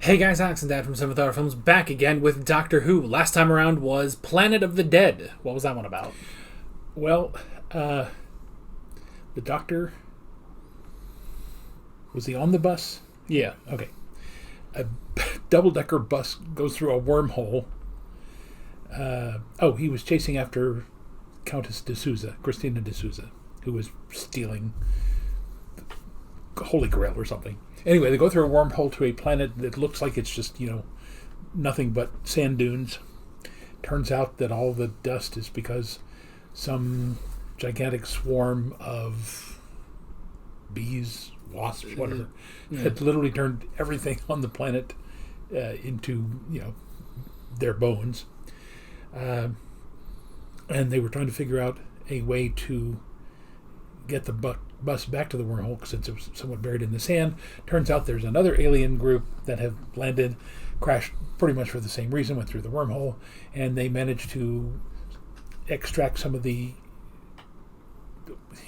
Hey guys, Alex and Dad from 7th Hour Films back again with Doctor Who. Last time around was Planet of the Dead. What was that one about? Well, the Doctor... Was he on the bus? Yeah. Okay. A double-decker bus goes through a wormhole. He was chasing after Countess D'Souza, Christina D'Souza, who was stealing the Holy Grail or something. Anyway, they go through a wormhole to a planet that looks like it's just, nothing but sand dunes. Turns out that all the dust is because some gigantic swarm of bees, wasps, whatever, had literally turned everything on the planet into, their bones. And they were trying to figure out a way to get the bus back to the wormhole since it was somewhat buried in the sand. Turns out there's another alien group that have landed, crashed pretty much for the same reason, went through the wormhole, and they managed to extract some of the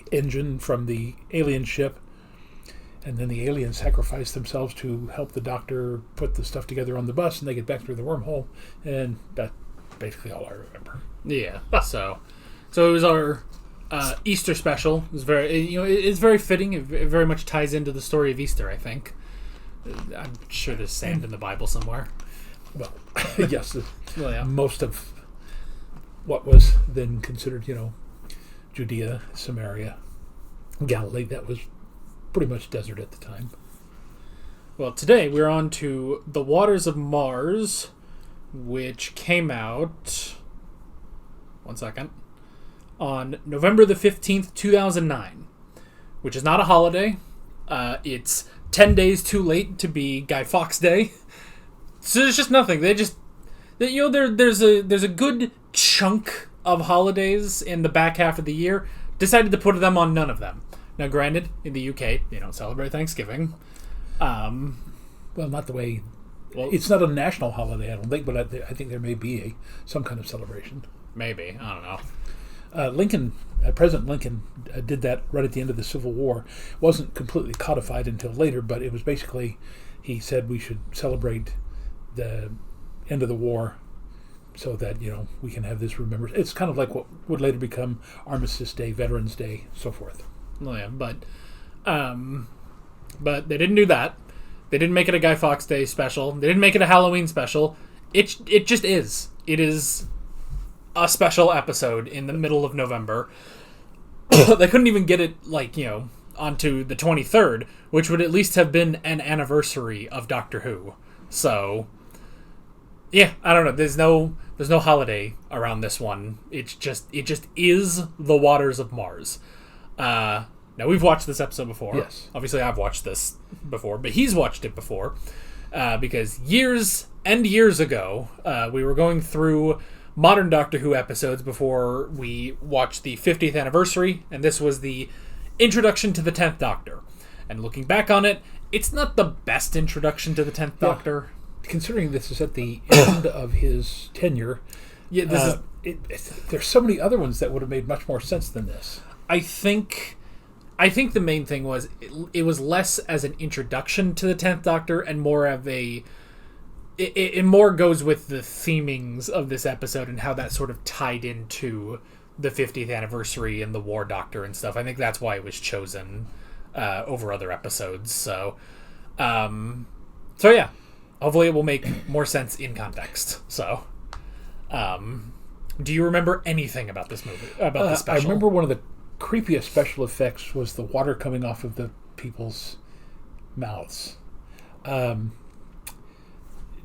engine from the alien ship, and then the aliens sacrifice themselves to help the Doctor put the stuff together on the bus, and they get back through the wormhole, and that's basically all I remember. Yeah. So it was our Easter special. It was it's very fitting. It very much ties into the story of Easter, I think. I'm sure there's sand in the Bible somewhere. Well, yes. Most of what was then considered, Judea, Samaria, Galilee, that was pretty much desert at the time. Well, today we're on to The Waters of Mars, which came out... One second. On November the 15th, 2009, which is not a holiday. It's 10 days too late to be Guy Fawkes Day. So there's just nothing. There's a good chunk of holidays in the back half of the year. Decided to put them on none of them. Now, granted, in the UK, they don't celebrate Thanksgiving. Well, not the way... Well, it's not a national holiday, I don't think, but I think there may be some kind of celebration. Maybe. I don't know. President Lincoln did that right at the end of the Civil War. It wasn't completely codified until later, but it was basically, he said we should celebrate the end of the war so that, we can have this remembered. It's kind of like what would later become Armistice Day, Veterans Day, so forth. Well, yeah, but they didn't do that. They didn't make it a Guy Fawkes Day special. They didn't make it a Halloween special. It just is. It is a special episode in the middle of November. They couldn't even get it, onto the 23rd, which would at least have been an anniversary of Doctor Who. So, yeah, I don't know. There's no holiday around this one. It just is The Waters of Mars. Now, we've watched this episode before. Yes. Obviously, I've watched this before, but he's watched it before. Because years and years ago, we were going through modern Doctor Who episodes before we watched the 50th anniversary, and this was the introduction to the 10th Doctor. And looking back on it, it's not the best introduction to the 10th Doctor. Considering this is at the end of his tenure, there's so many other ones that would have made much more sense than this. I think the main thing was it was less as an introduction to the 10th Doctor and more of it more goes with the themings of this episode and how that sort of tied into the 50th anniversary and the War Doctor and stuff. I think that's why it was chosen over other episodes. So yeah, hopefully it will make more sense in context. So, do you remember anything about this movie? About this special? I remember one of the creepiest special effects was the water coming off of the people's mouths.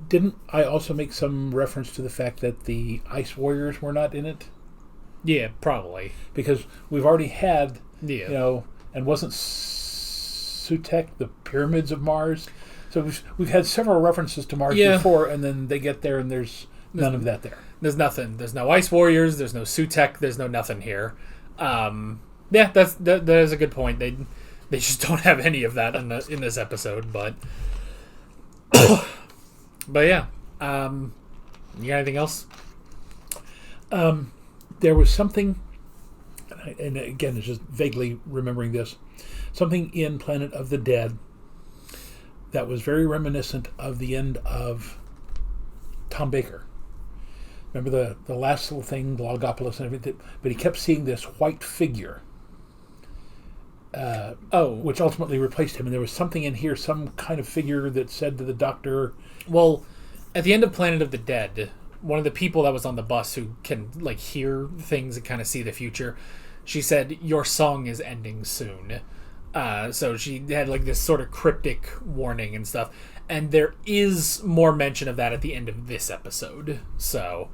Didn't I also make some reference to the fact that the Ice Warriors were not in it? Yeah, probably. Because we've already had, and wasn't Sutekh the Pyramids of Mars? So we've had several references to Mars before, and then they get there and there's none of that there. There's nothing. There's no Ice Warriors, there's no Sutekh, there's no nothing here. That is a good point. They just don't have any of that in this episode, but... But yeah, you got anything else? There was something, and again, it's just vaguely remembering this, something in Planet of the Dead that was very reminiscent of the end of Tom Baker. Remember the last little thing, Logopolis and everything? But he kept seeing this white figure, which ultimately replaced him. And there was something in here, some kind of figure that said to the Doctor... Well, at the end of Planet of the Dead, one of the people that was on the bus who can like hear things and kind of see the future, she said, "Your song is ending soon." So she had like this sort of cryptic warning and stuff. And there is more mention of that at the end of this episode. So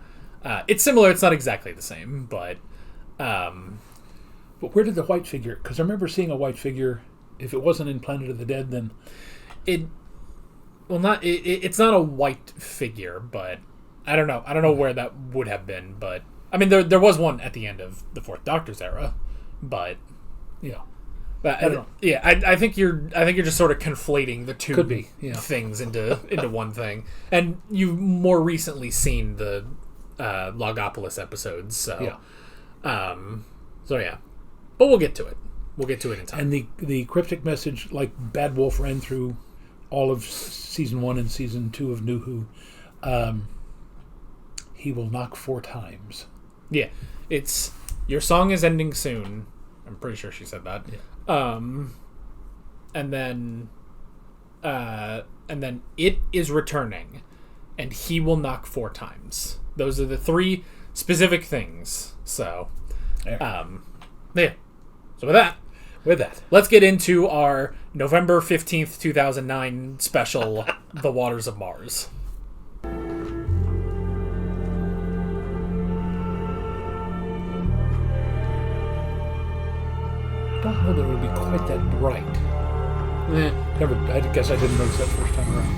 it's similar. It's not exactly the same, but... But where did the white figure... Because I remember seeing a white figure. If it wasn't in Planet of the Dead, then... It's not a white figure, but I don't know. I don't know where that would have been, but... I mean, there was one at the end of the Fourth Doctor's era, but... Yeah. But I don't know. Yeah, I think you're just sort of conflating the two things into one thing. And you've more recently seen the Logopolis episodes, so... Yeah. Yeah. But we'll get to it. We'll get to it in time. And the cryptic message, like Bad Wolf ran through all of season 1 and season 2 of New Who, he will knock 4 times. Yeah. It's, your song is ending soon. I'm pretty sure she said that. Yeah. And then it is returning, and he will knock 4 times. Those are the 3 specific things. So, yeah. So with that, let's get into our November 15th, 2009 special, The Waters of Mars. I don't know that it would be quite that bright. I guess I didn't notice that first time around.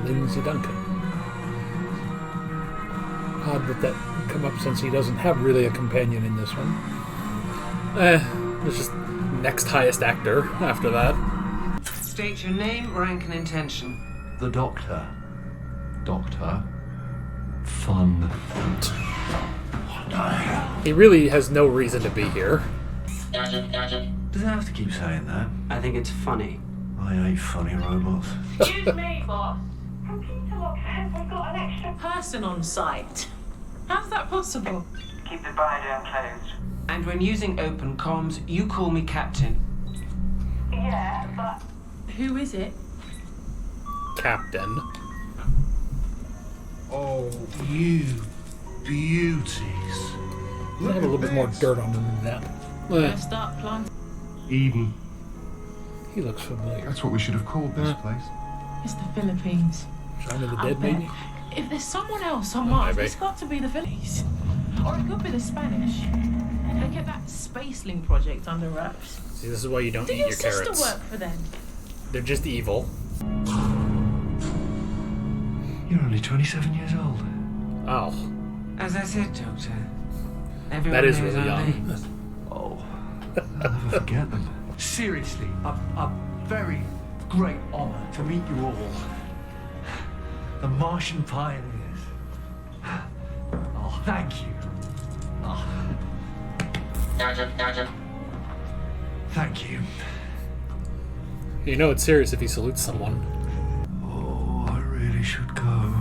Lindsay Duncan. Odd that come up since he doesn't have really a companion in this one. It's just next highest actor after that. State your name, rank, and intention. The Doctor. Doctor. Fun. What the hell? He really has no reason to be here. Does it have to keep saying that? I think it's funny. I hate funny robots. Excuse me, boss. Computer log says we've got an extra person on site. How's that possible? Keep the bio closed. And when using open comms, you call me Captain. Yeah, but... Who is it? Captain. Oh, you beauties. They have a little bit more dirt on him than that. Let's start planting. Eden. He looks familiar. That's what we should have called this place. It's the Philippines. Shaun of the I Dead, bet. maybe? If there's someone else on Mars, maybe. it's got to be the Philippines. Or it could be the Spanish. They get that Spaceling project under wraps. See, this is why you don't Did eat your your sister carrots. work for them? They're just evil. You're only 27 years old. Oh. As I said, Doctor, everyone That is knows really our young. names. Oh, I'll never forget them. Seriously, a very great honor to meet you all. The Martian pioneers. Oh, thank you. Oh. Thank you. You know it's serious if he salutes someone. Oh, I really should go.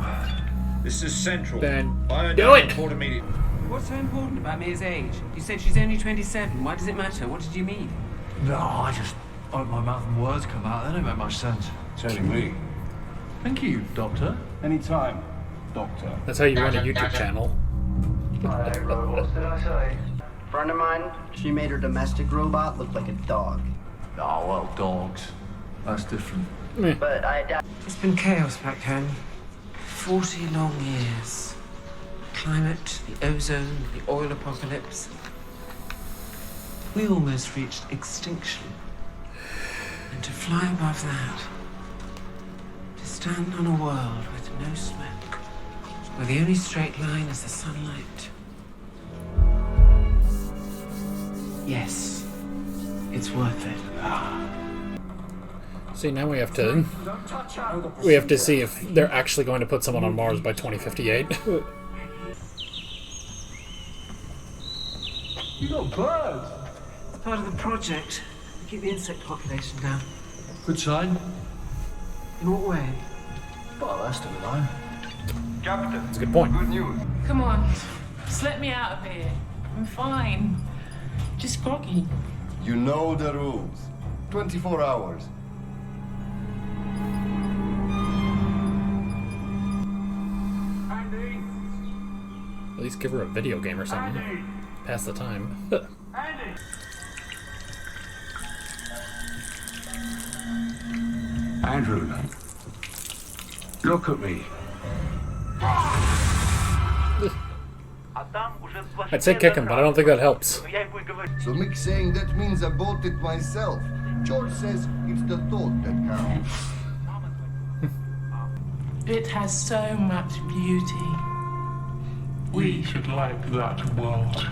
This is Central. Then Fire do down it! report immediately. What's so important about Mia's age? You said she's only 27. Why does it matter? What did you mean? No, I just open my mouth and words come out. They don't make much sense. Telling me. Thank you, Doctor. Anytime, Doctor. That's how you run a YouTube channel. Hey, robots, did I say? Friend of mine, she made her domestic robot look like a dog. Oh, well, dogs. That's different. But I doubt. It's been chaos back home. 40 long years. Climate, the ozone, the oil apocalypse. We almost reached extinction. And to fly above that, to stand on a world with no smoke, where the only straight line is the sunlight. Yes, it's worth it. See, now we have to see if they're actually going to put someone on Mars by 2058. You got birds. Part of the project. To keep the insect population down. Good sign. In what way? Well, that's the line. Captain, That's a good point. good news. Come on, just let me out of here. I'm fine. Just groggy. You know the rules. 24 hours. Andy! At least give her a video game or something. Andy! Pass the time. Andy! Andrew, look at me. I'd say kick him, but I don't think that helps. So Mick saying that means I bought it myself. George says it's the thought that counts. It has so much beauty. We should like that world.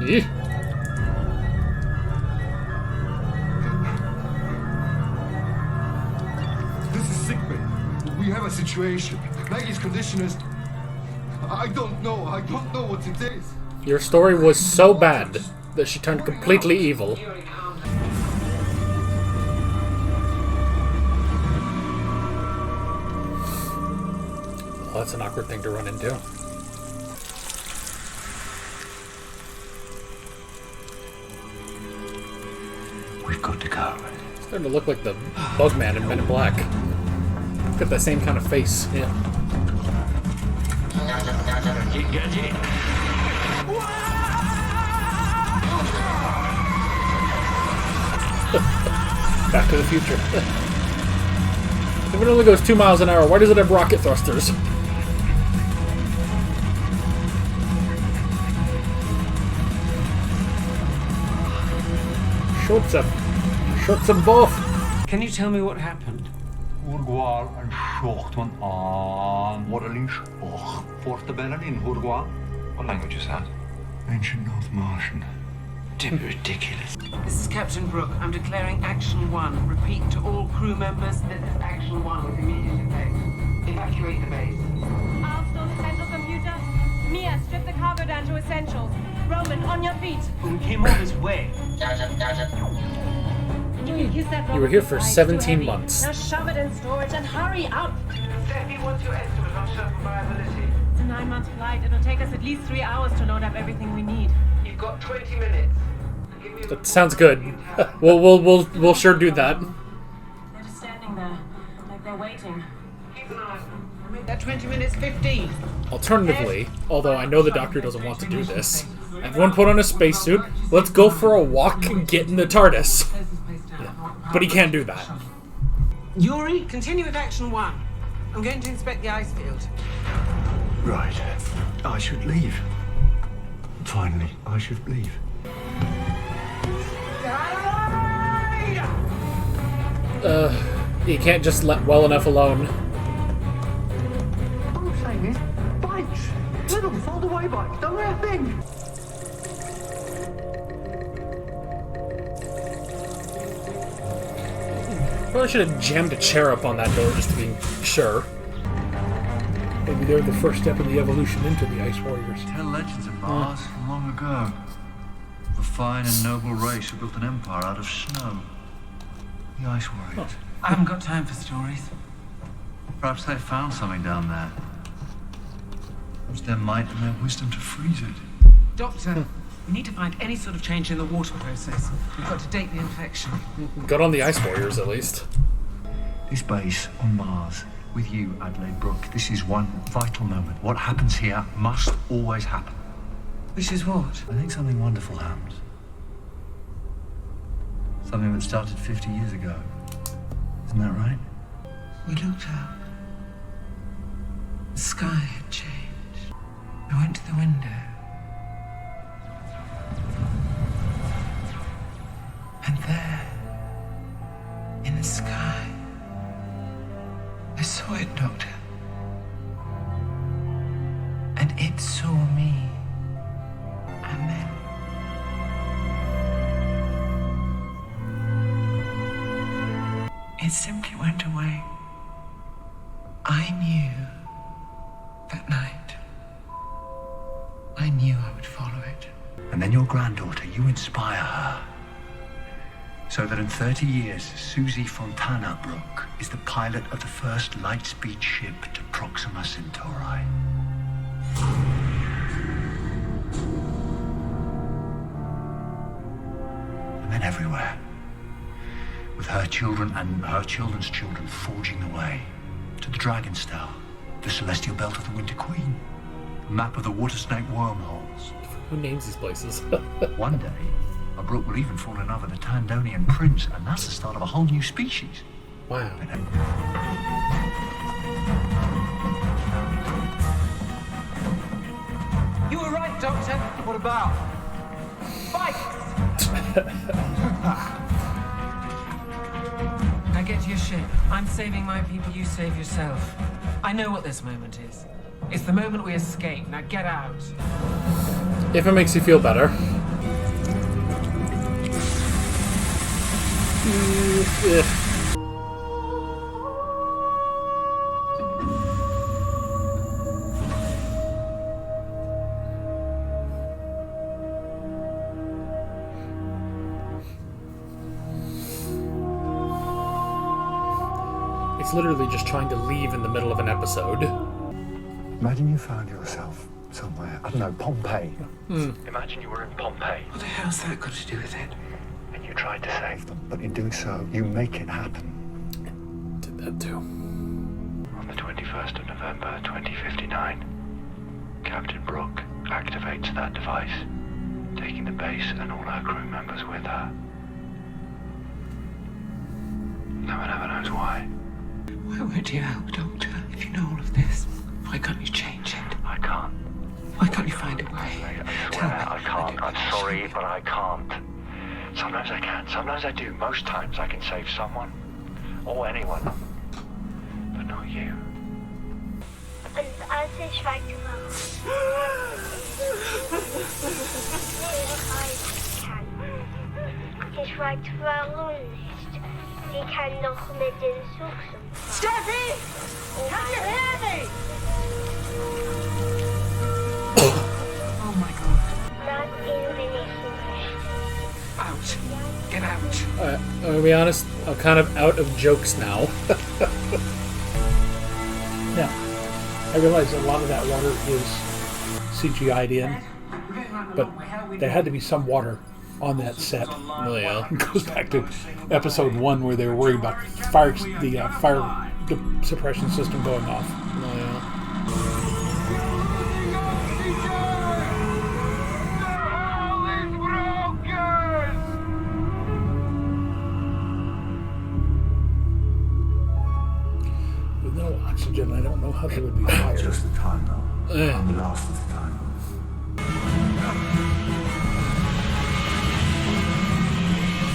Yeah. This is sickbay. We have a situation. Maggie's condition is... I don't know what it is. Your story was so bad that she turned completely evil. Well, that's an awkward thing to run into. We've got to go. It's starting to look like the Bugman in Men in Black. Got that same kind of face. Yeah. Back to the future. If it only goes 2 miles an hour, why does it have rocket thrusters? Shoots them both. Can you tell me what happened? Hurgwal en Schochtman aan Waterlies och Fortebellen in Hurgwal. What language is that? Ancient North Martian. Ridiculous. This is Captain Brooke. I'm declaring Action 1. Repeat to all crew members, this is Action 1 with immediate effect. Evacuate the base. Armstone, central computer. Mia, strip the cargo down to essentials. Roman, on your feet. We came all this way. You can kiss that You were here for It's 17 too heavy. months. Now shove it in storage and hurry up. Steffi, what's your estimate on circumviability? It's a 9-month flight. It'll take us at least 3 hours to load up everything we need. You've got 20 minutes. Give me a That sounds good. We'll sure do that. They're just standing there, like they're waiting. keep an eye on them. Make that 20 minutes 15. Alternatively, although I know the doctor doesn't want to do this, everyone put on a spacesuit. Let's go for a walk and get in the TARDIS. Close this place down. But he can't do that. Yuri, continue with Action 1. I'm going to inspect the ice field. Right. I should leave. Finally, I should leave. You can't just let well enough alone. All I'm saying is, bikes! Little fold-away bikes, don't weigh a thing! Probably should have jammed a chair up on that door just to be sure. Maybe they're the first step in the evolution into the Ice Warriors. Tell legends of Mars from long ago. The fine and noble race who built an empire out of snow. The Ice Warriors. I haven't got time for stories. Perhaps they found something down there. It was their might and their wisdom to freeze it. Doctor, we need to find any sort of change in the water process. We've got to date the infection. Good on the Ice Warriors, at least. This base on Mars, with you, Adelaide Brooke, this is one vital moment. What happens here must always happen. Which is what? I think something wonderful happens. Something that started 50 years ago. Isn't that right? We looked out. The sky had changed. I went to the window. And there, in the sky, I saw it, Doctor. And it saw me. And then... it simply went away. I knew that night. I knew I would follow it. And then your granddaughter, you inspire her. So that in 30 years, Susie Fontana Brooke is the pilot of the first light-speed ship to Proxima Centauri. And then everywhere, with her children and her children's children forging the way to the Dragon Star, the celestial belt of the Winter Queen, a map of the water snake wormholes. Who names these places? One day, a Brooke will even fall in love with a Tandonian prince, and that's the start of a whole new species. Wow. You were right, Doctor. What about? Fight! Now get to your ship. I'm saving my people, you save yourself. I know what this moment is. It's the moment we escape. Now get out. If it makes you feel better. It's literally just trying to leave in the middle of an episode. Imagine you found yourself somewhere, I don't know, Pompeii. Imagine you were in Pompeii. What the hell's that got to do with it? And you tried to save them, but in doing so, you make it happen. Did that too. On the 21st of November, 2059, Captain Brooke activates that device, taking the base and all her crew members with her. No one ever knows why. Why won't you help, Doctor? If you know all of this, why can't you change it? I can't. Why can't you find a way? I Tell me. swear I can't. I'm sorry, but I can't. Sometimes I can. Sometimes I do. Most times I can save someone. Or anyone. But not you. Und als ich weiter war, ich weiß warum nicht. Sie kann doch mit den Suchsen. Steffi! Can you hear me? Oh my god. Lass ihn, wenn ich möchte. Out. Get out. I'm gonna be honest, I'm kind of out of jokes now. Now, I realize a lot of that water is CGI'd in, but there had to be some water on that set. Oh yeah. It goes back to episode 1 where they were worried about fire suppression system going off. Oh yeah. With no oxygen, I don't know how they would be fired. Just the time, though. I'm the last of the time.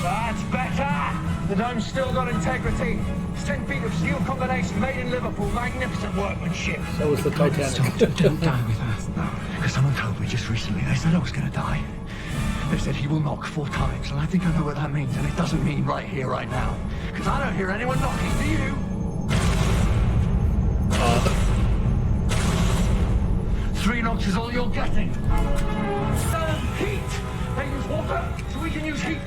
That's better! The dome's still got integrity. It's 10 feet of steel combination made in Liverpool. Magnificent workmanship. So was the Titanic. Don't die with us. No, because someone told me just recently, they said I was going to die. They said he will knock 4 times, and I think I know what that means, and it doesn't mean right here, right now. Because I don't hear anyone knocking, do you? 3 knocks is all you're getting. Heat! They use water, so we can use heat.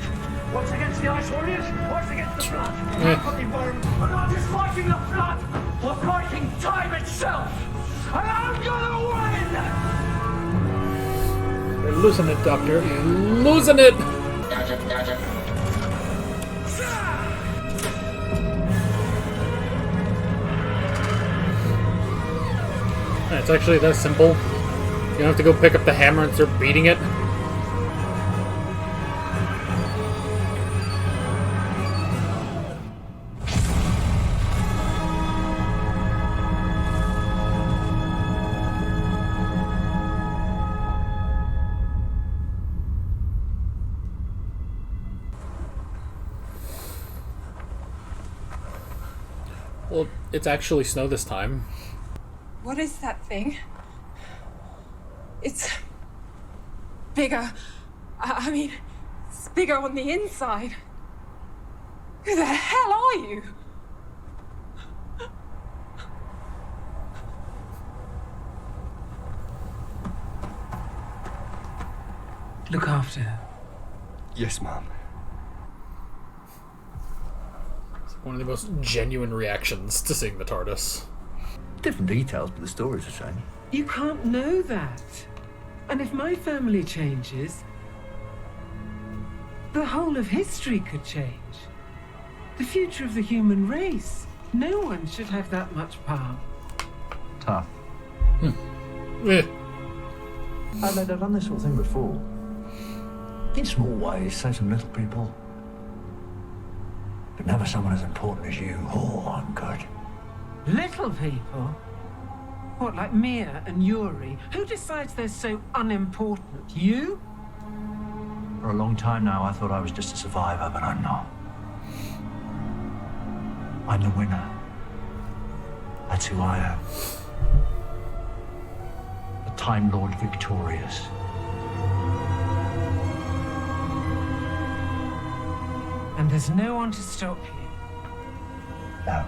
What's against the ice warriors? What's against the flood? We've got the environment. We're not just fighting the flood, we're fighting time itself. And I'm gonna win! You're losing it, Doctor. You're losing it! It's actually that simple. You don't have to go pick up the hammer and start beating it. Well, it's actually snow this time. What is that thing? It's bigger. I mean, it's bigger on the inside. Who the hell are you? Look after her. Yes, ma'am. It's one of the most genuine reactions to seeing the TARDIS. Different details, but the story's the same. You can't know that. And if my family changes, the whole of history could change. The future of the human race. No one should have that much power. Tough. Eh. They've done this sort of thing before. In small ways, save some little people. But never someone as important as you. Oh, I'm good. Little people? What, like Mia and Yuri? Who decides they're so unimportant? You? For a long time now, I thought I was just a survivor, but I'm not. I'm the winner. That's who I am. The Time Lord victorious. And there's no one to stop you. No.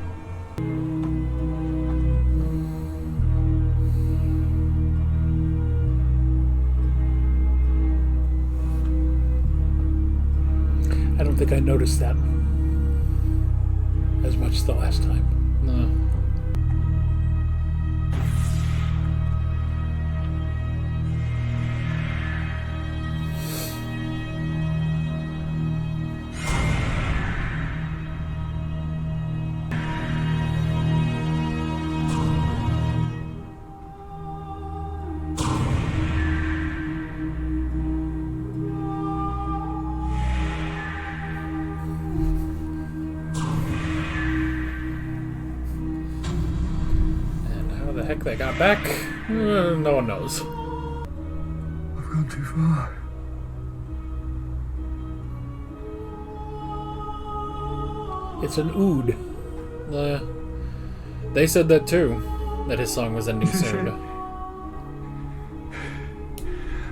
I don't think I noticed that as much the last time. No. Heck they got back? No one knows. I've gone too far. It's an ood. They said that too, that his song was ending soon.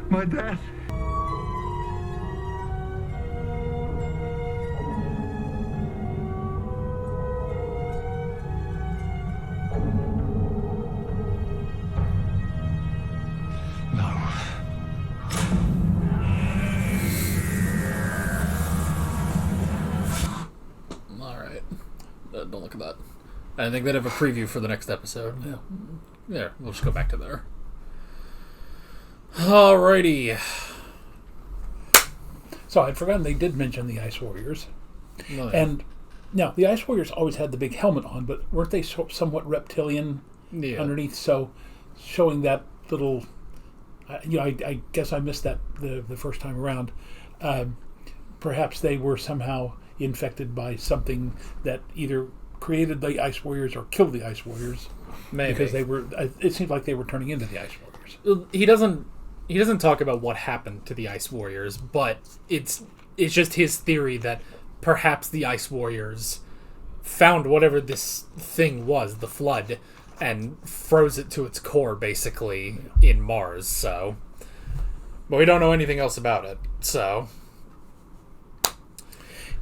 My dad. Don't look at that. I think they'd have a preview for the next episode. Yeah. There, we'll just go back to there. Alrighty. So I'd forgotten they did mention the Ice Warriors. No, and now, the Ice Warriors always had the big helmet on, but weren't they somewhat reptilian underneath? So showing that little... I guess I missed that the first time around. Perhaps they were somehow infected by something that either created the Ice Warriors or killed the Ice Warriors. Maybe. Because they were... It seemed like they were turning into the Ice Warriors. He doesn't talk about what happened to the Ice Warriors, but it's just his theory that perhaps the Ice Warriors found whatever this thing was, the flood, and froze it to its core, basically, in Mars, so... But we don't know anything else about it, so...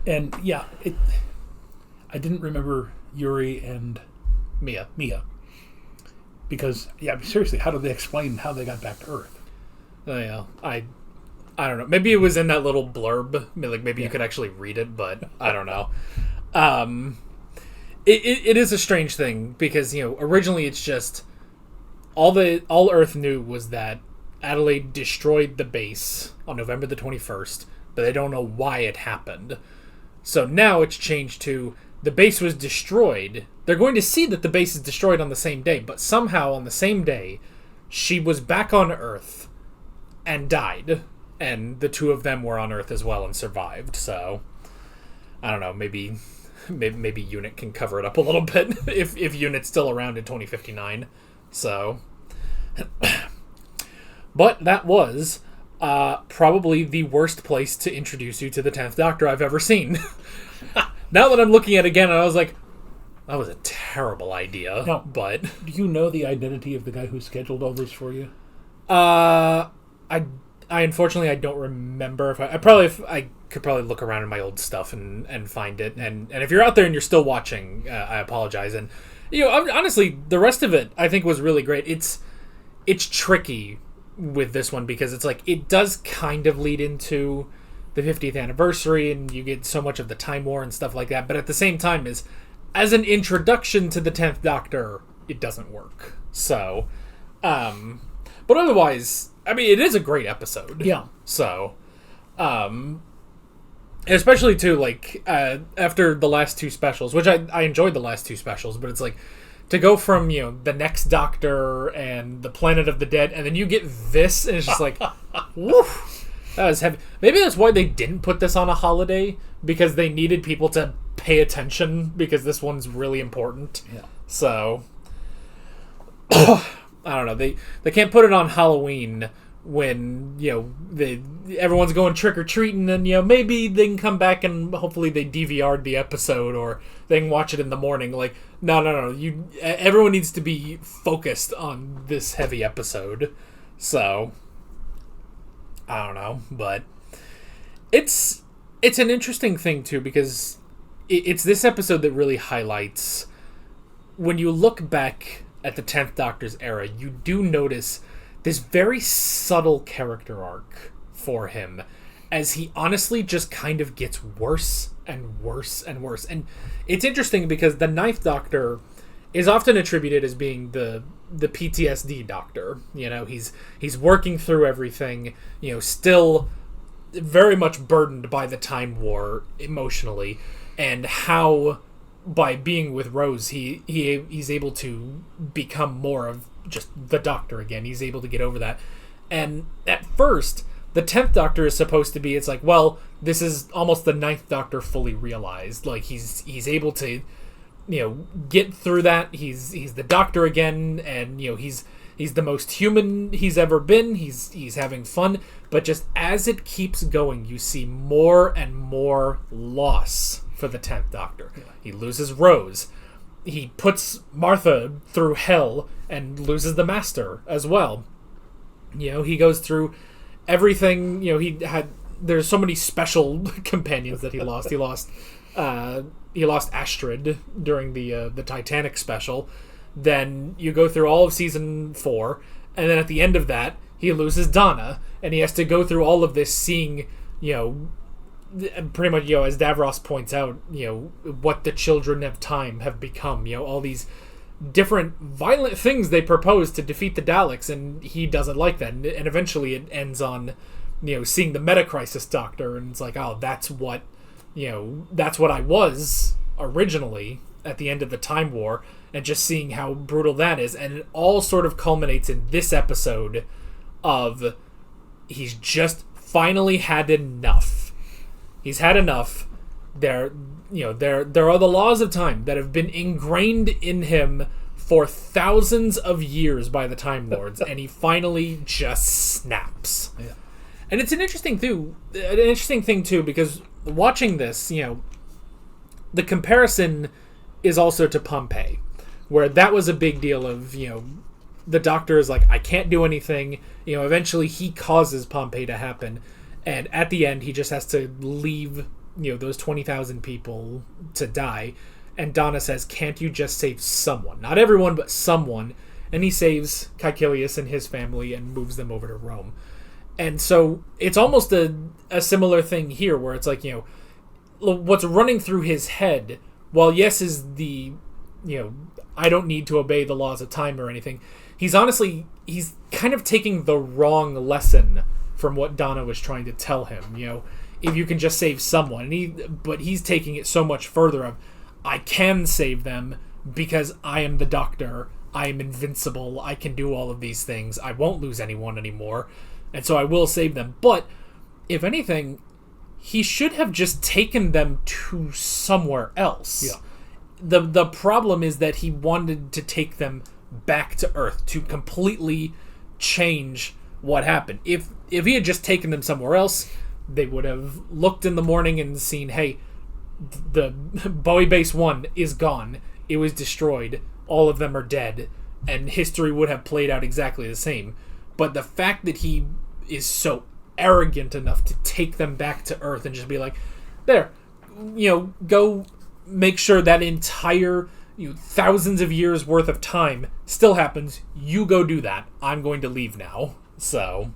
And, yeah, I didn't remember Yuri and Mia. Because, yeah, seriously, how did they explain how they got back to Earth? Oh, yeah, I don't know. Maybe it was in that little blurb. Maybe you could actually read it, but I don't know. It is a strange thing because, originally it's just all Earth knew was that Adelaide destroyed the base on November the 21st, but they don't know why it happened. So now it's changed to the base was destroyed. They're going to see that the base is destroyed on the same day, but somehow on the same day, she was back on Earth and died. And the two of them were on Earth as well and survived. So, I don't know, maybe Unit can cover it up a little bit if Unit's still around in 2059. So, but that was... probably the worst place to introduce you to the 10th Doctor I've ever seen. Now that I'm looking at it again, I was like, that was a terrible idea. Now, but do you know the identity of the guy who scheduled all this for you? I unfortunately I don't remember. If I could probably look around in my old stuff and find it. And if you're out there and you're still watching, I apologize. And honestly, the rest of it I think was really great. It's tricky with this one, because it's like it does kind of lead into the 50th anniversary, and you get so much of the Time War and stuff like that. But at the same time, as an introduction to the 10th Doctor, it doesn't work. So, but otherwise, I mean, it is a great episode. Yeah. So, especially too, like, after the last two specials, which I enjoyed the last two specials, but it's like, to go from, you know, the next Doctor and the Planet of the Dead, and then you get this, and it's just like, woof. That was heavy. Maybe that's why they didn't put this on a holiday, because they needed people to pay attention, because this one's really important. Yeah. So, I don't know. They can't put it on Halloween when, you know, everyone's going trick-or-treating, and, you know, maybe they can come back and hopefully they DVR'd the episode, or they can watch it in the morning. Like, no. Everyone needs to be focused on this heavy episode. So, I don't know, but it's an interesting thing too, because it's this episode that really highlights, when you look back at the 10th Doctor's era, you do notice this very subtle character arc for him, as he honestly just kind of gets worse and worse and worse. And it's interesting because the 9th Doctor is often attributed as being the PTSD Doctor. You know, he's working through everything, you know, still very much burdened by the Time War emotionally, and how by being with Rose he's able to become more of just the Doctor again. He's able to get over that. And at first, the 10th Doctor is supposed to be, it's like, well, this is almost the 9th Doctor fully realized. Like, he's able to, you know, get through that. He's the Doctor again, and, you know, he's the most human he's ever been. He's having fun. But just as it keeps going, you see more and more loss for the 10th Doctor. Yeah. He loses Rose. He puts Martha through hell and loses the Master as well. You know, he goes through everything. You know, there's so many special companions that he lost. He lost Astrid during the Titanic special. Then you go through all of season 4, and then at the end of that, he loses Donna, and he has to go through all of this, seeing, you know, pretty much, you know, as Davros points out, you know, what the children of time have become. You know, all these different violent things they propose to defeat the Daleks, and he doesn't like that. And eventually it ends on, you know, seeing the Meta-Crisis Doctor, and it's like, oh, that's what I was originally at the end of the Time War, and just seeing how brutal that is. And it all sort of culminates in this episode of, he's just finally had enough. He's had enough. There are the laws of time that have been ingrained in him for thousands of years by the Time Lords, and he finally just snaps. Yeah. And it's an interesting thing too, because watching this, you know, the comparison is also to Pompeii, where that was a big deal of, you know, the Doctor is like, I can't do anything. You know, eventually he causes Pompeii to happen, and at the end he just has to leave, you know, those 20,000 people to die. And Donna says, can't you just save someone? Not everyone, but someone. And he saves Caecilius and his family and moves them over to Rome. And so it's almost a similar thing here, where it's like, you know, what's running through his head, while yes is the, you know, I don't need to obey the laws of time or anything, he's kind of taking the wrong lesson from what Donna was trying to tell him. You know, if you can just save someone, but he's taking it so much further of, I can save them because I am the Doctor, I am invincible, I can do all of these things, I won't lose anyone anymore, and so I will save them. But if anything, he should have just taken them to somewhere else. Yeah. The problem is that he wanted to take them back to Earth to completely change what happened. If he had just taken them somewhere else, they would have looked in the morning and seen, hey, the Bowie Base 1 is gone. It was destroyed. All of them are dead. And history would have played out exactly the same. But the fact that he is so arrogant enough to take them back to Earth and just be like, there, you know, go make sure that entire, you know, thousands of years worth of time still happens. You go do that. I'm going to leave now. So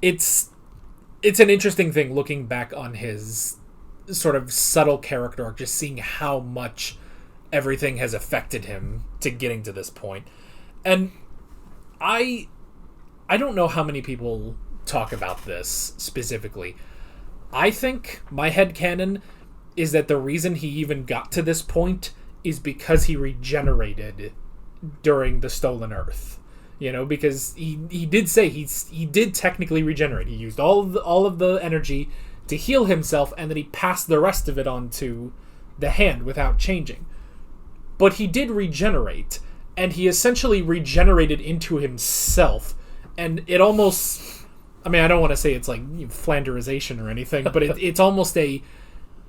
it's an interesting thing looking back on his sort of subtle character arc, just seeing how much everything has affected him to getting to this point. And I don't know how many people talk about this specifically. I think my headcanon is that the reason he even got to this point is because he regenerated during the Stolen Earth. Because he did say he did technically regenerate. He used all of the energy to heal himself, and then he passed the rest of it onto the hand without changing. But he did regenerate, and he essentially regenerated into himself. And it almost, I don't want to say it's like Flanderization or anything, but it's almost a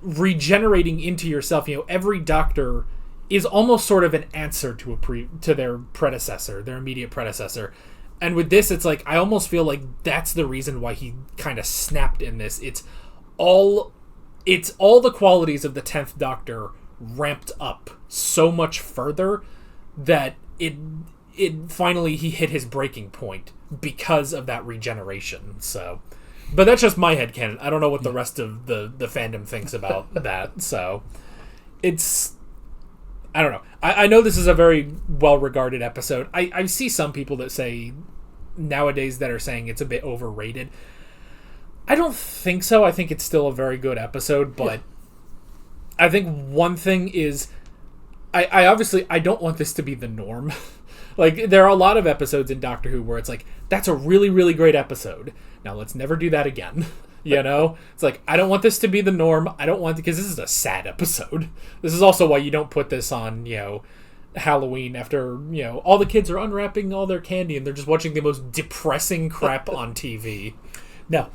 regenerating into yourself. Every doctor is almost sort of an answer to their predecessor, their immediate predecessor. And with this, it's like, I almost feel like that's the reason why he kind of snapped in this. It's all the qualities of the 10th Doctor ramped up so much further that it finally he hit his breaking point because of that regeneration. So, but that's just my headcanon. I don't know what the rest of the fandom thinks about that. So I don't know. I know this is a very well-regarded episode. I see some people that say nowadays that are saying it's a bit overrated. I don't think so. I think it's still a very good episode, but I think one thing is I obviously I don't want this to be the norm. Like, there are a lot of episodes in Doctor Who where it's like, that's a really, really great episode. Now let's never do that again. It's like, I don't want this to be the norm. I don't want, because this is a sad episode. This is also why you don't put this on, Halloween after, all the kids are unwrapping all their candy and they're just watching the most depressing crap on TV. Now,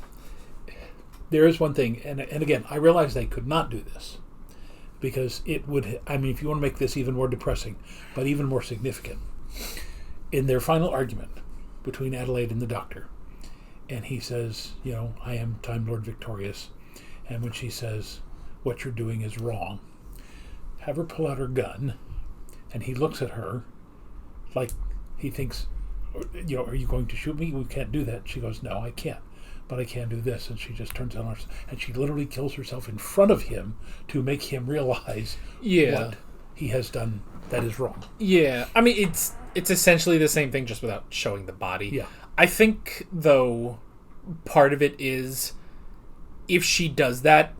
there is one thing, and again, I realize they could not do this because it would, if you want to make this even more depressing, but even more significant, in their final argument between Adelaide and the Doctor, and he says, I am Time Lord Victorious. And when she says, what you're doing is wrong, have her pull out her gun, and he looks at her like he thinks, are you going to shoot me? We can't do that. She goes, no, I can't. But I can do this. And she just turns on her, and she literally kills herself in front of him to make him realize what he has done that is wrong. Yeah. It's essentially the same thing, just without showing the body. Yeah. I think, though, part of it is if she does that,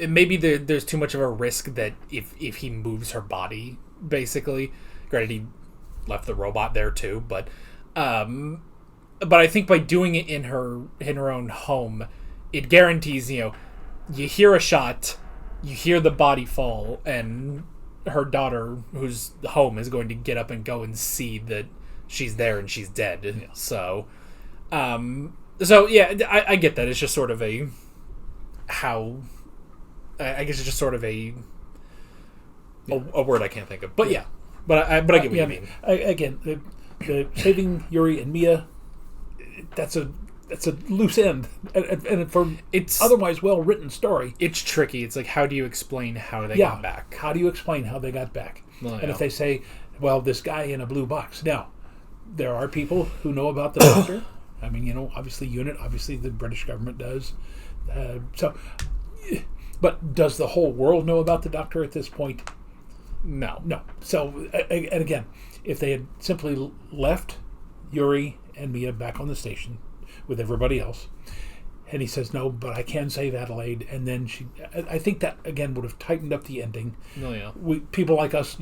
maybe there's too much of a risk that if he moves her body, basically, granted he left the robot there too, but I think by doing it in her own home, it guarantees, you hear a shot, you hear the body fall, and her daughter, who's home, is going to get up and go and see that she's there and she's dead. Yeah. So I get that. It's just sort of I guess it's just sort of a word I can't think of. But I get what you mean. Again, the saving Yuri and Mia, that's a loose end, and for it's otherwise well written story, it's tricky. It's like, how do you explain how they got back? How do you explain how they got back? And if they say, well, this guy in a blue box. Now, there are people who know about the Doctor. Obviously UNIT, obviously the British government does. But does the whole world know about the Doctor at this point? No. So, and again, if they had simply left Yuri and Mia back on the station with everybody else, and he says, no, but I can save Adelaide, and then I think that, again, would have tightened up the ending. Oh, yeah. People like us,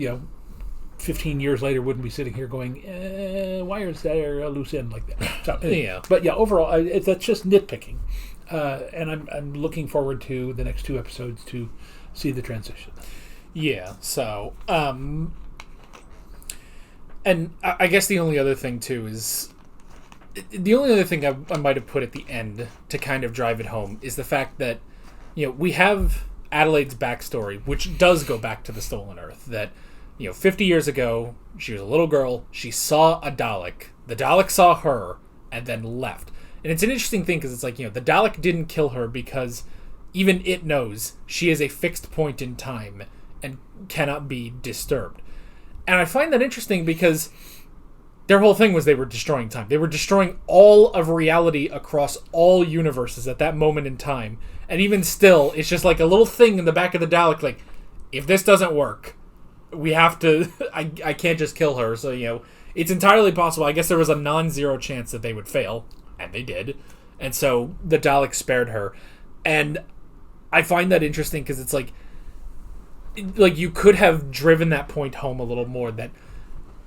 15 years later wouldn't be sitting here going, why is there a loose end like that? So, yeah. But overall, that's just nitpicking. And I'm looking forward to the next 2 episodes to see the transition. Yeah, so, and I guess the only other thing, too, is, the only other thing I might have put at the end to kind of drive it home is the fact that, we have Adelaide's backstory, which does go back to the Stolen Earth, that, 50 years ago, she was a little girl, she saw a Dalek, the Dalek saw her, and then left. And it's an interesting thing, because it's like, the Dalek didn't kill her because even it knows she is a fixed point in time and cannot be disturbed. And I find that interesting because their whole thing was they were destroying time. They were destroying all of reality across all universes at that moment in time. And even still, it's just like a little thing in the back of the Dalek, like, if this doesn't work, we have to... I can't just kill her. So, it's entirely possible. I guess there was a non-zero chance that they would fail. And they did. And so the Dalek spared her. And I find that interesting because it's like you could have driven that point home a little more, that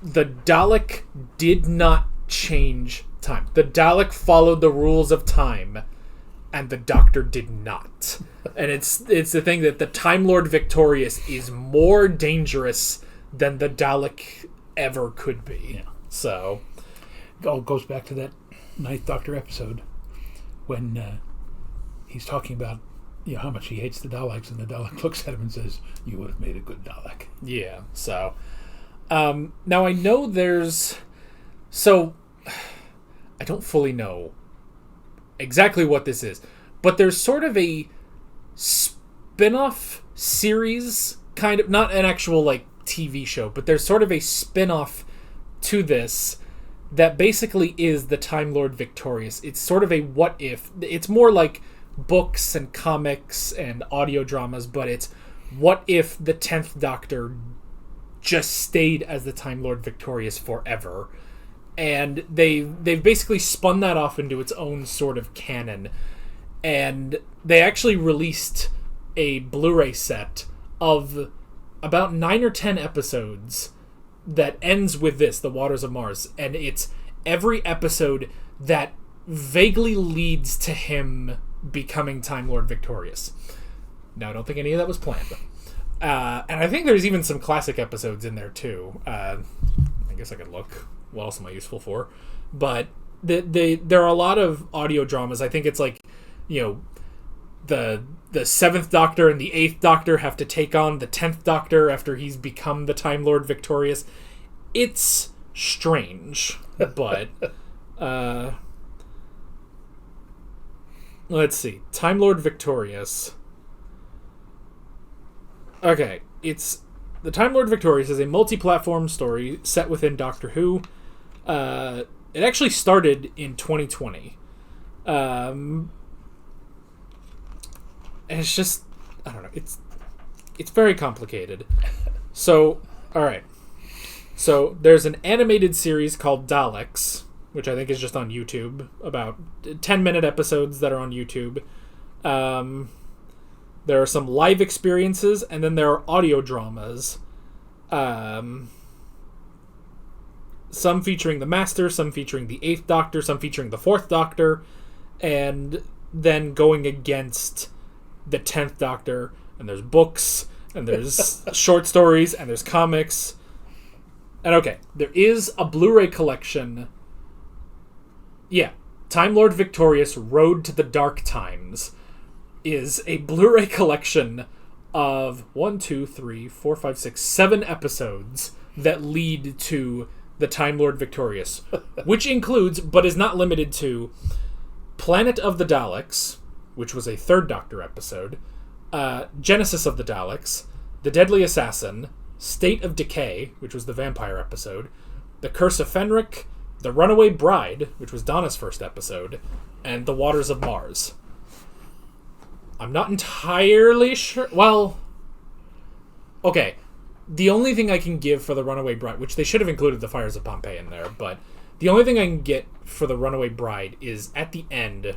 the Dalek did not change time. The Dalek followed the rules of time, and the Doctor did not. And it's the thing that the Time Lord Victorious is more dangerous than the Dalek ever could be. Yeah. So it all goes back to that Ninth Doctor episode when he's talking about how much he hates the Daleks, and the Dalek looks at him and says, "You would have made a good Dalek." Yeah. So now I know there's... So I don't fully know exactly what this is, but there's sort of a spin-off series, kind of, not an actual TV show, but there's sort of a spin-off to this that basically is the Time Lord Victorious. It's sort of a what if. It's more like books and comics and audio dramas, but it's what if the 10th Doctor just stayed as the Time Lord Victorious forever. And they've basically spun that off into its own sort of canon. And they actually released a Blu-ray set of about 9 or 10 episodes that ends with this, The Waters of Mars. And it's every episode that vaguely leads to him becoming Time Lord Victorious. Now, I don't think any of that was planned. And I think there's even some classic episodes in there, too. I guess I could look. What else am I useful for? But there are a lot of audio dramas. I think it's the 7th Doctor and the 8th Doctor have to take on the 10th Doctor after he's become the Time Lord Victorious. It's strange, but let's see. Time Lord Victorious. Okay, it's the Time Lord Victorious is a multi-platform story set within Doctor Who. It actually started in 2020. And it's just, I don't know, it's very complicated. So, alright. So, there's an animated series called Daleks, which I think is just on YouTube, about 10-minute episodes that are on YouTube. There are some live experiences, and then there are audio dramas. Some featuring the Master, some featuring the 8th Doctor, some featuring the 4th Doctor, and then going against the 10th Doctor. And there's books, and there's short stories, and there's comics. And okay, there is a Blu-ray collection. Yeah, Time Lord Victorious Road to the Dark Times is a Blu-ray collection of 7 episodes that lead to the Time Lord Victorious, which includes, but is not limited to, Planet of the Daleks, which was a 3rd Doctor episode, Genesis of the Daleks, The Deadly Assassin, State of Decay, which was the vampire episode, The Curse of Fenric, The Runaway Bride, which was Donna's first episode, and The Waters of Mars. I'm not entirely sure. Well, okay. The only thing I can give for The Runaway Bride, which they should have included the Fires of Pompeii in there, but the only thing I can get for The Runaway Bride is at the end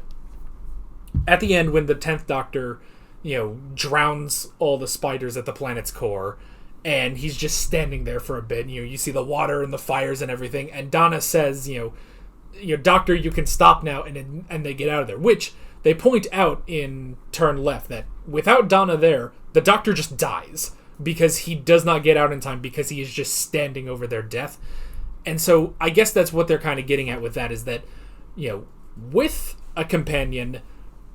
when the 10th Doctor, drowns all the spiders at the planet's core, and he's just standing there for a bit. You see the water and the fires and everything, and Donna says, Doctor, you can stop now, and they get out of there, which they point out in Turn Left that without Donna there, the Doctor just dies because he does not get out in time because he is just standing over their death. And so I guess that's what they're kind of getting at with that, is that, with a companion,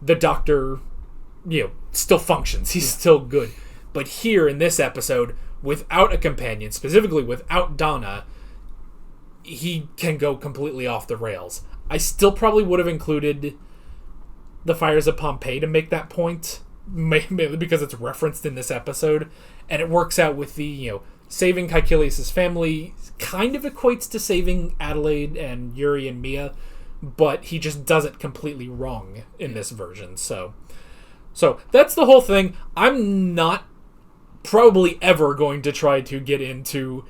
the Doctor, still functions. He's still good. But here in this episode, without a companion, specifically without Donna, he can go completely off the rails. I still probably would have included the Fires of Pompeii to make that point, mainly because it's referenced in this episode, and it works out with the, saving Caecilius' family kind of equates to saving Adelaide and Yuri and Mia, but he just does it completely wrong in this version. So that's the whole thing. I'm not probably ever going to try to get into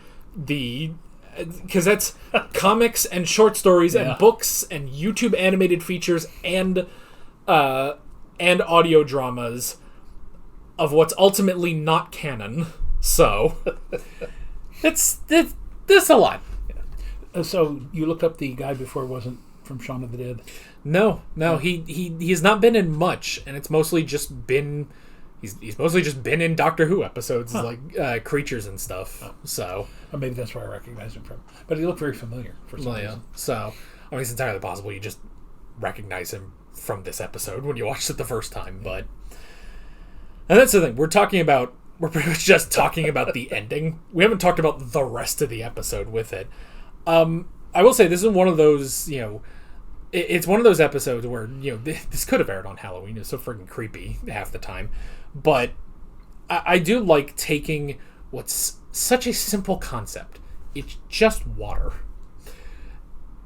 because that's comics and short stories and books and YouTube animated features and audio dramas of what's ultimately not canon. So it's a lot. So you looked up the guy before it wasn't from Shaun of the Dead? No, he has not been in much, and it's mostly just been he's mostly just been in Doctor Who episodes like creatures and stuff. So maybe that's where I recognize him from. But he looked very familiar for some reason. So it's entirely possible you just recognize him from this episode when you watched it the first time. But and that's the thing we're pretty much just talking about the ending. We haven't talked about the rest of the episode with it. I will say this is one of those, it's one of those episodes where, this could have aired on Halloween. It's so freaking creepy half the time. But I do like taking what's such a simple concept. It's just water.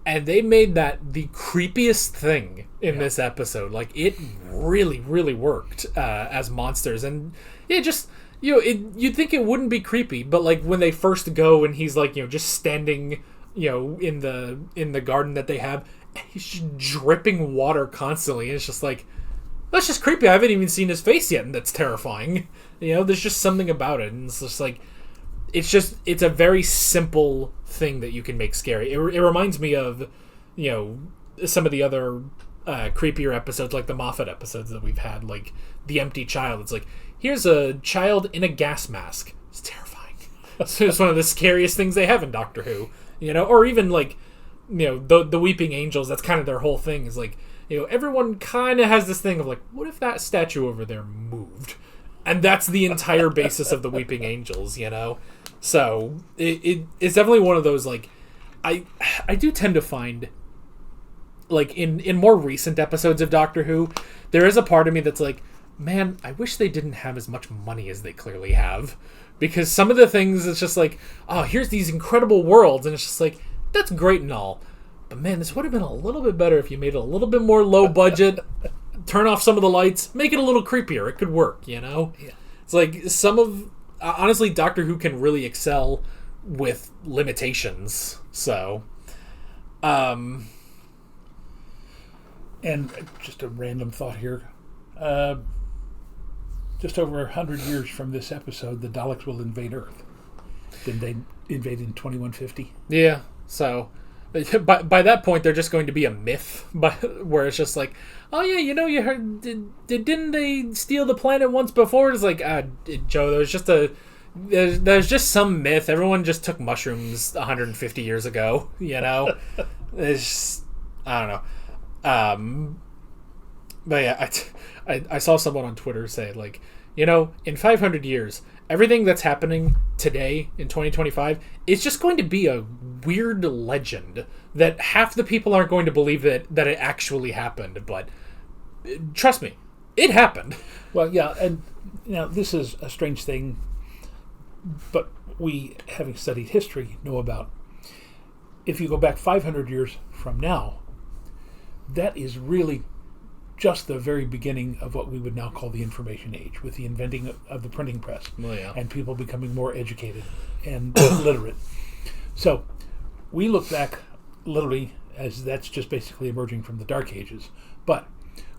And they made that the creepiest thing in this episode. Like, it really, really worked as monsters. And it just, you'd think it wouldn't be creepy. But, like, when they first go and he's, like, just standing, in the garden that they have, and he's just dripping water constantly. And it's just like, that's just creepy. I haven't even seen his face yet, and that's terrifying. There's just something about it. And it's just like, it's a very simple thing that you can make scary. It reminds me of, some of the other creepier episodes, like the Moffat episodes that we've had, like The Empty Child. It's like, here's a child in a gas mask. It's terrifying. So it's one of the scariest things they have in Doctor Who. Or even like, the Weeping Angels. That's kind of their whole thing. Is like, everyone kind of has this thing of like, what if that statue over there moved? And that's the entire basis of the Weeping Angels. So it's definitely one of those, like, I do tend to find, like, in more recent episodes of Doctor Who, there is a part of me that's like, man, I wish they didn't have as much money as they clearly have. Because some of the things, it's just like, oh, here's these incredible worlds, and it's just like, that's great and all. But man, this would have been a little bit better if you made it a little bit more low budget, turn off some of the lights, make it a little creepier. It could work, Yeah. It's like, honestly, Doctor Who can really excel with limitations. So, and just a random thought here. Just over 100 years from this episode, the Daleks will invade Earth. Didn't they invade in 2150? Yeah, so by that point, they're just going to be a myth, where it's just like, oh yeah, you heard, didn't they steal the planet once before? It's like, Joe, there's just some myth. Everyone just took mushrooms 150 years ago, It's just, I don't know. But yeah, I saw someone on Twitter say, like, in 500 years, everything that's happening today in 2025 is just going to be a weird legend that half the people aren't going to believe that it actually happened. But trust me, it happened. Well, yeah, and this is a strange thing, but we, having studied history, know about. If you go back 500 years from now, that is really just the very beginning of what we would now call the information age, with the inventing of the printing press, and people becoming more educated and literate. So we look back literally as that's just basically emerging from the Dark Ages. But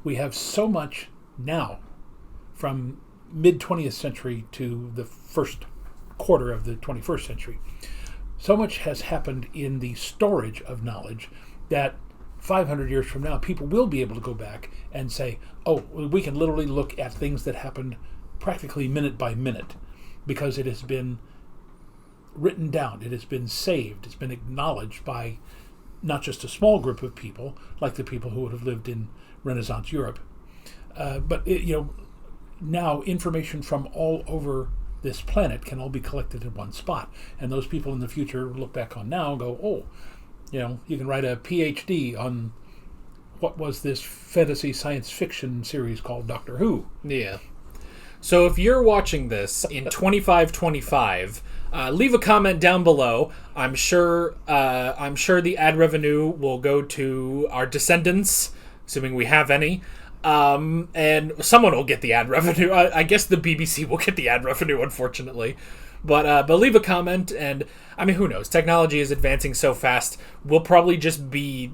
we have so much now, from mid-20th century to the first quarter of the 21st century. So much has happened in the storage of knowledge that 500 years from now, people will be able to go back and say, oh, we can literally look at things that happened practically minute by minute, because it has been written down, it has been saved, it's been acknowledged by not just a small group of people, like the people who would have lived in Renaissance Europe, but now information from all over this planet can all be collected in one spot. And those people in the future look back on now and go, oh, you can write a PhD on what was this fantasy science fiction series called Doctor Who. Yeah. So if you're watching this in 2525, leave a comment down below. I'm sure the ad revenue will go to our descendants, assuming we have any. And someone will get the ad revenue. I guess the BBC will get the ad revenue, unfortunately. But leave a comment, and I mean, who knows? Technology is advancing so fast. We'll probably just be,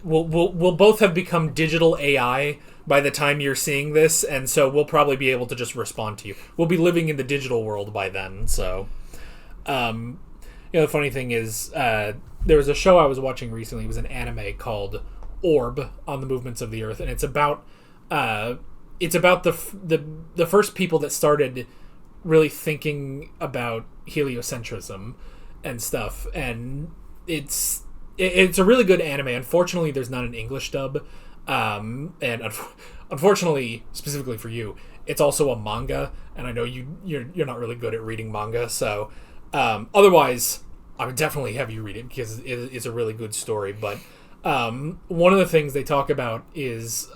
we'll both have become digital AI by the time you're seeing this, and so we'll probably be able to just respond to you. We'll be living in the digital world by then. So, the funny thing is, there was a show I was watching recently. It was an anime called Orb on the Movements of the Earth, and it's about the first people that started really thinking about heliocentrism and stuff, and it's a really good anime. Unfortunately, there's not an English dub, and unfortunately, specifically for you, it's also a manga, and I know you're not really good at reading manga, so otherwise I would definitely have you read it because it's a really good story. But one of the things they talk about is,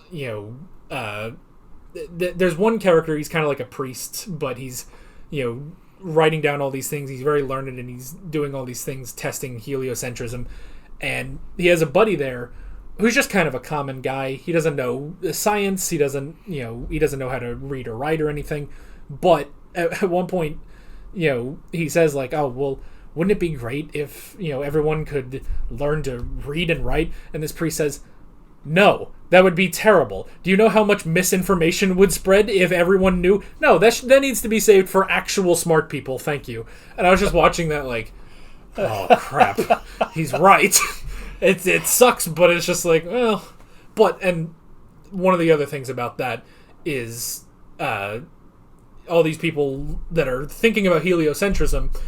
there's one character, he's kind of like a priest, but he's, writing down all these things. He's very learned, and he's doing all these things, testing heliocentrism. And he has a buddy there who's just kind of a common guy. He doesn't know the science. He doesn't know how to read or write or anything. But at one point, he says like, oh, well, wouldn't it be great if, everyone could learn to read and write? And this priest says, no, that would be terrible. Do you know how much misinformation would spread if everyone knew? No, that needs to be saved for actual smart people. Thank you. And I was just watching that like, oh, crap. He's right. It sucks, but it's just like, well. And one of the other things about that is all these people that are thinking about heliocentrism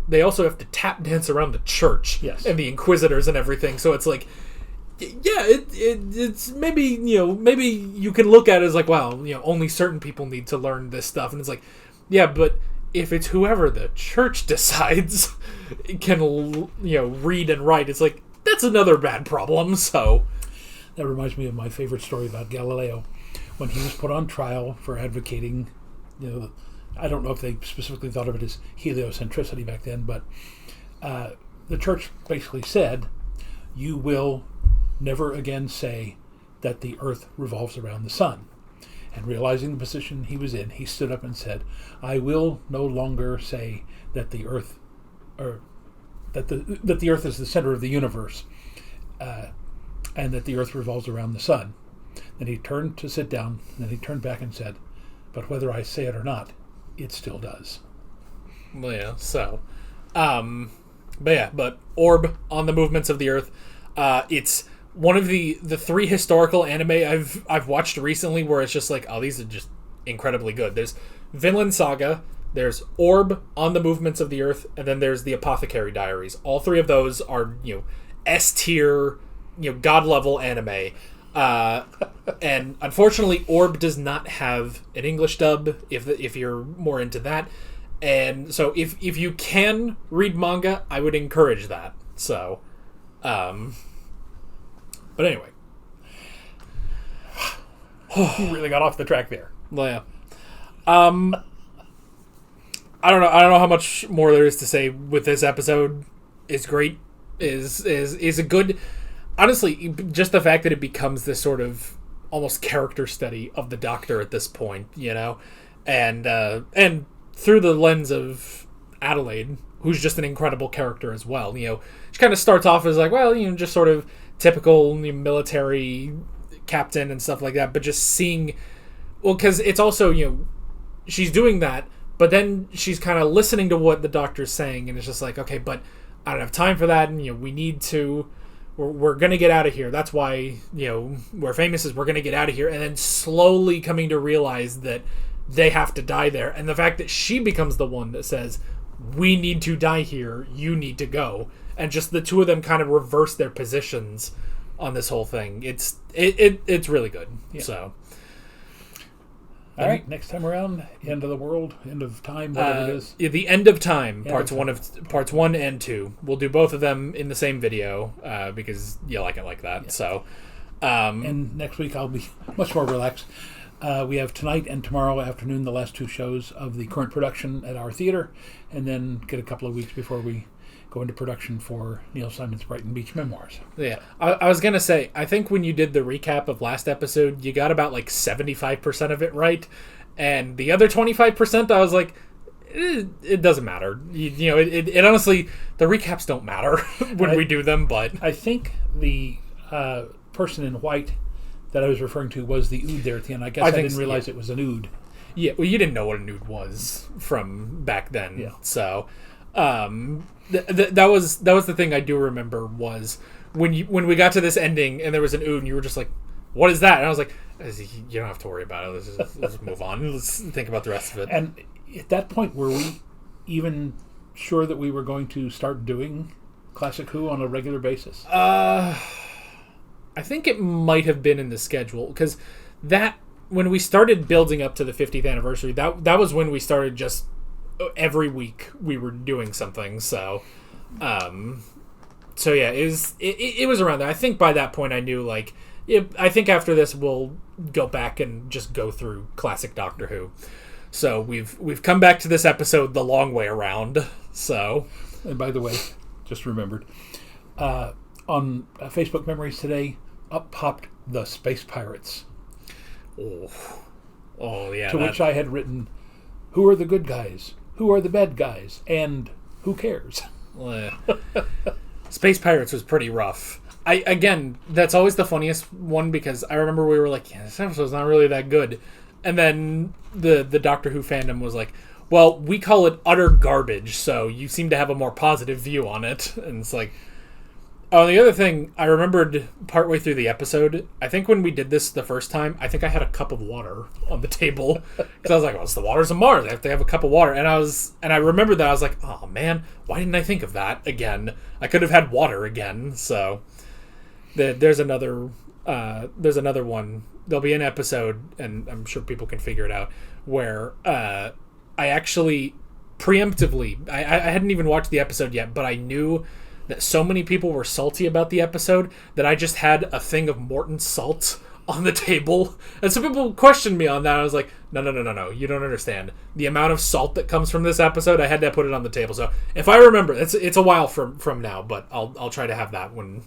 they also have to tap dance around the church. Yes. And the inquisitors and everything. So it's like, yeah, it's maybe maybe you can look at it as like, wow, only certain people need to learn this stuff, and it's like, yeah, but if it's whoever the church decides can read and write, it's like that's another bad problem. So that reminds me of my favorite story about Galileo when he was put on trial for advocating, I don't know if they specifically thought of it as heliocentricity back then, but the church basically said, you will never again say that the earth revolves around the sun. And realizing the position he was in, he stood up and said, I will no longer say that the earth, or that the earth is the center of the universe, and that the earth revolves around the sun. Then he turned to sit down, and then he turned back and said, but whether I say it or not, it still does. Well, yeah, so but Orb on the Movements of the Earth, it's one of the three historical anime I've watched recently where it's just like, oh, these are just incredibly good. There's Vinland Saga, there's Orb on the Movements of the Earth, and then there's the Apothecary Diaries. All three of those are, S tier, god level anime. And unfortunately, Orb does not have an English dub if you're more into that. And so if you can read manga, I would encourage that. So, but anyway, you really got off the track there. Well, yeah. I don't know how much more there is to say with this episode. It's great. Is a good. Honestly, just the fact that it becomes this sort of almost character study of the Doctor at this point, and through the lens of Adelaide, who's just an incredible character as well. She kind of starts off as like, well, just sort of typical military captain and stuff like that, but just seeing, well, because it's also, she's doing that, but then she's kind of listening to what the Doctor's saying, and it's just like, okay, but I don't have time for that, and we need to, we're gonna get out of here. That's why, we're famous is we're gonna get out of here, and then slowly coming to realize that they have to die there, and the fact that she becomes the one that says, we need to die here, you need to go, and just the two of them kind of reverse their positions on this whole thing. It's really good. Yeah. So, all right, next time around, end of the world, end of time, whatever it is. The end of time, parts 1 and 2. We'll do both of them in the same video because you like it like that. Yeah. So, and next week I'll be much more relaxed. We have tonight and tomorrow afternoon the last 2 shows of the current production at our theater, and then get a couple of weeks before we go into production for Neil Simon's Brighton Beach Memoirs. Yeah, I was going to say, I think when you did the recap of last episode, you got about like 75% of it right, and the other 25%, I was like, it doesn't matter. You know, it honestly, the recaps don't matter when we do them, but... I think the person in white that I was referring to was the Ood there at the end. I guess I didn't realize it was an Ood. Yeah, well, you didn't know what an Ood was from back then. Yeah. So, that was the thing I do remember was when we got to this ending and there was an Ood and you were just like, what is that? And I was like, you don't have to worry about it. Let's move on. Let's think about the rest of it. And at that point, were we even sure that we were going to start doing Classic Who on a regular basis? I think it might have been in the schedule, because that when we started building up to the 50th anniversary, that was when we started just every week we were doing something. So yeah, it was around there. I think by that point I knew, like, I think after this we'll go back and just go through classic Doctor Who. So we've come back to this episode the long way around. So, and by the way, just remembered on Facebook Memories today, up popped the Space Pirates. Oh yeah. To which I had written, "Who are the good guys? Who are the bad guys? And who cares?" Space Pirates was pretty rough. Again, that's always the funniest one, because I remember we were like, yeah, this episode's not really that good. And then the Doctor Who fandom was like, well, we call it utter garbage, so you seem to have a more positive view on it. And it's like... Oh, the other thing, I remembered partway through the episode, I think when we did this the first time, I think I had a cup of water on the table. Because I was like, well, it's the waters of Mars. I have to have a cup of water. And I remembered that. I was like, oh, man, why didn't I think of that again? I could have had water again. So there's another one. There'll be an episode, and I'm sure people can figure it out, where I actually preemptively, I hadn't even watched the episode yet, but I knew that so many people were salty about the episode that I just had a thing of Morton salt on the table. And some people questioned me on that. I was like, no, you don't understand. The amount of salt that comes from this episode, I had to put it on the table. So if I remember, it's a while from now, but I'll try to have that when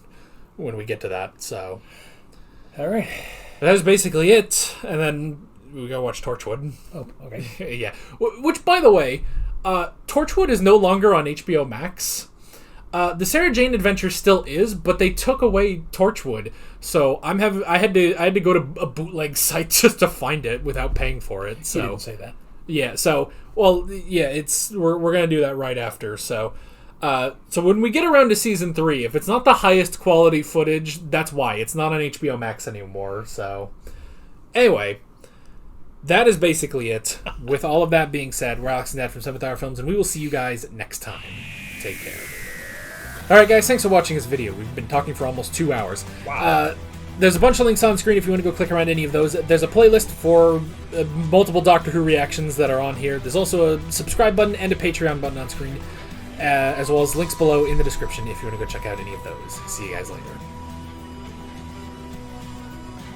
we get to that. So, all right. That was basically it. And then we gotta watch Torchwood. Oh, okay. Yeah. Which, by the way, Torchwood is no longer on HBO Max. The Sarah Jane Adventure still is, but they took away Torchwood, so I had to go to a bootleg site just to find it without paying for it. So you didn't say that. Yeah. So we're gonna do that right after. So when we get around to season 3, if it's not the highest quality footage, that's why it's not on HBO Max anymore. So anyway, that is basically it. With all of that being said, we're Alex and Dad from 7th Hour Films, and we will see you guys next time. Take care. Alright guys, thanks for watching this video. We've been talking for almost 2 hours. Wow. There's a bunch of links on screen if you want to go click around any of those. There's a playlist for multiple Doctor Who reactions that are on here. There's also a subscribe button and a Patreon button on screen, as well as links below in the description if you want to go check out any of those. See you guys later.